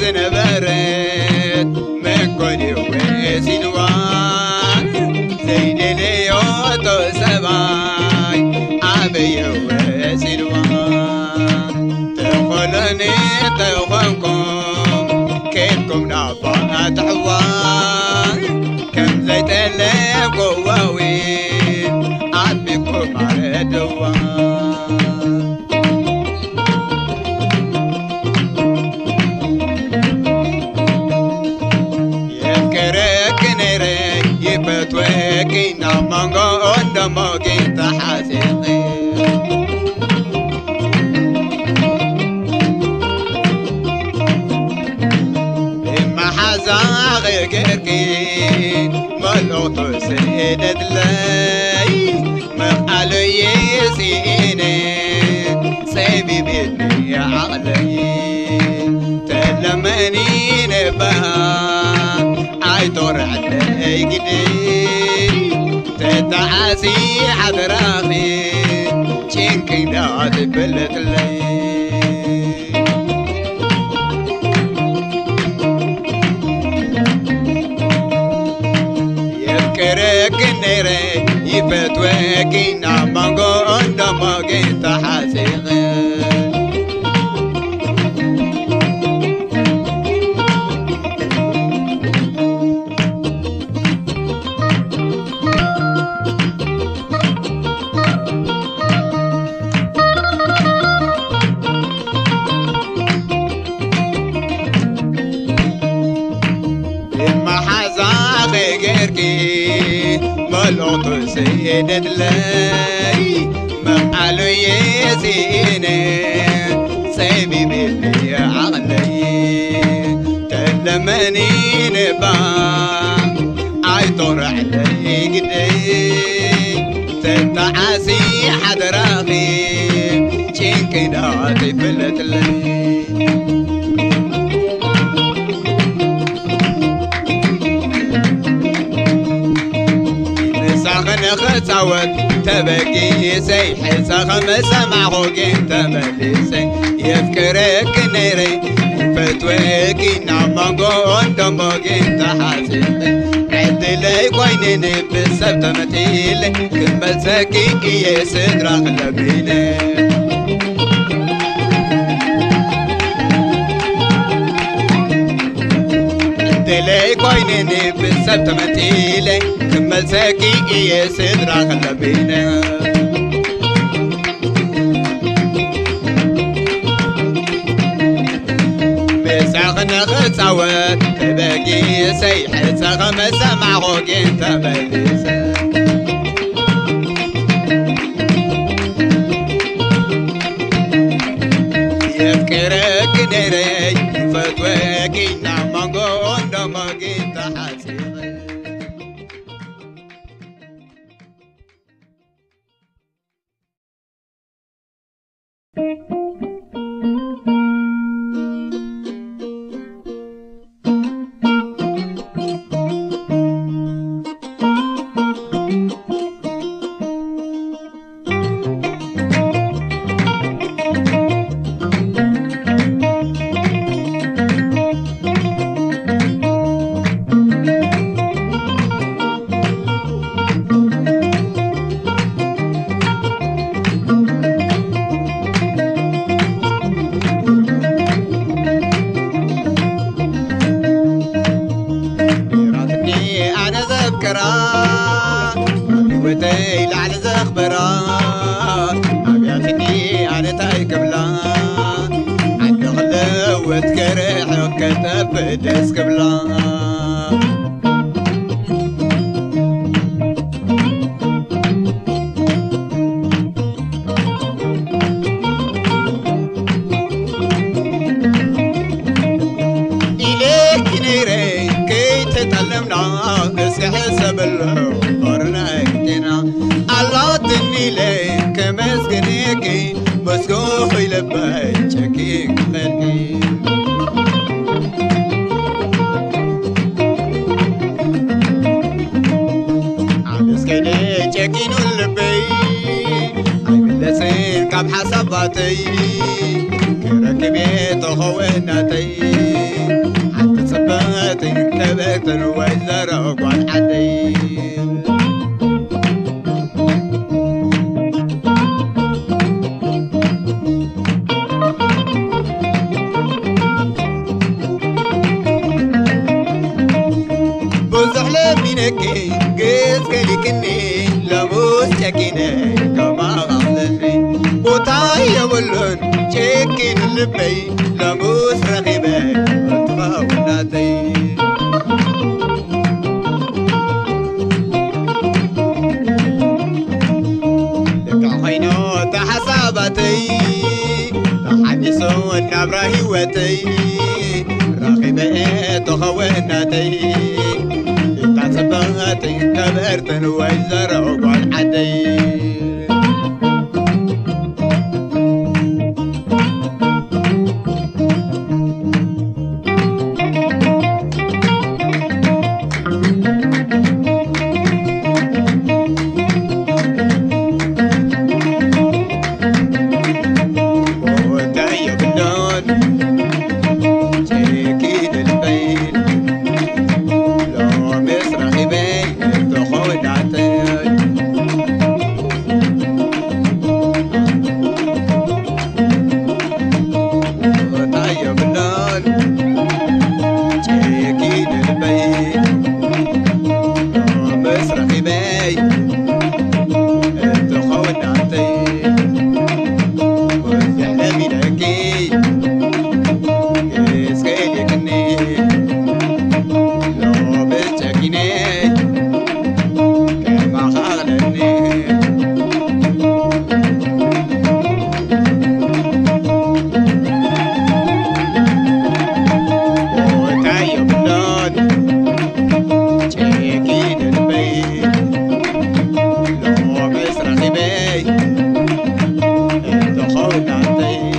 زنبرت من كوني وسيدوان زين ليوتو سباي عبي وسيدوان تخلني تخنكم كيفكم نافات حوان كم زيت اللي قواوين عبيكم على دوان يبتوكينا مانغو اندموكي تحاسيقي إما حزاغي كيركين ملوطو سيدت لي مقالو يسيني سيبي بيتني عقلي تلمني نبها عيطور علي قدي تتعاسي حضرامي شنكي دات بلت لي يذكرك النيري يفتوكي نامانغو اندموكي تحاسيغي ملوطو سيدت لي مقالو يسيني سيبي بيتني عقلي تلمني نبا عيطور علي قدي تتعاسي حضراغي شنكي داتي فلت لي خصوت تبقي سيح سخم سمعوك تمليسي يفكرك نيري فتوكي نعمانغو اندموك تحاسيقي عد لي قوينيني بالسبت متيلي كمل ساكي يسدر اغلبيني لي كوينيني بالسبت متيلي كمل ساكي يسدر اغلبيني بساغنا خصوت تبقي سيح سغم سمعوك انت مليسا يفكرك نيري فتوكي نعمانغو اندموكي تحاسيغي بدس قبلا إليك نيري كي تتعلمنا اسحسب القرنا اكتنا الله تني ليك مسكنيكي مسكوخ يلبي شكيك خلقي شكين اللبي عملسين كم حسباتي كركبي تخويناتي حتى صباتي كبت الوزر وقعد عدي بوزح لمينكي قيس كليكني لموس سكينة كما غضني وطايا ولون شكين اللبي لموس رغيبة وطفا وناتي لك عينو تحسابتي تحدثون نبرا هيوتي رغيبة تخوناتي تعصباتي كبرت ويزر وقعد عدي Hey,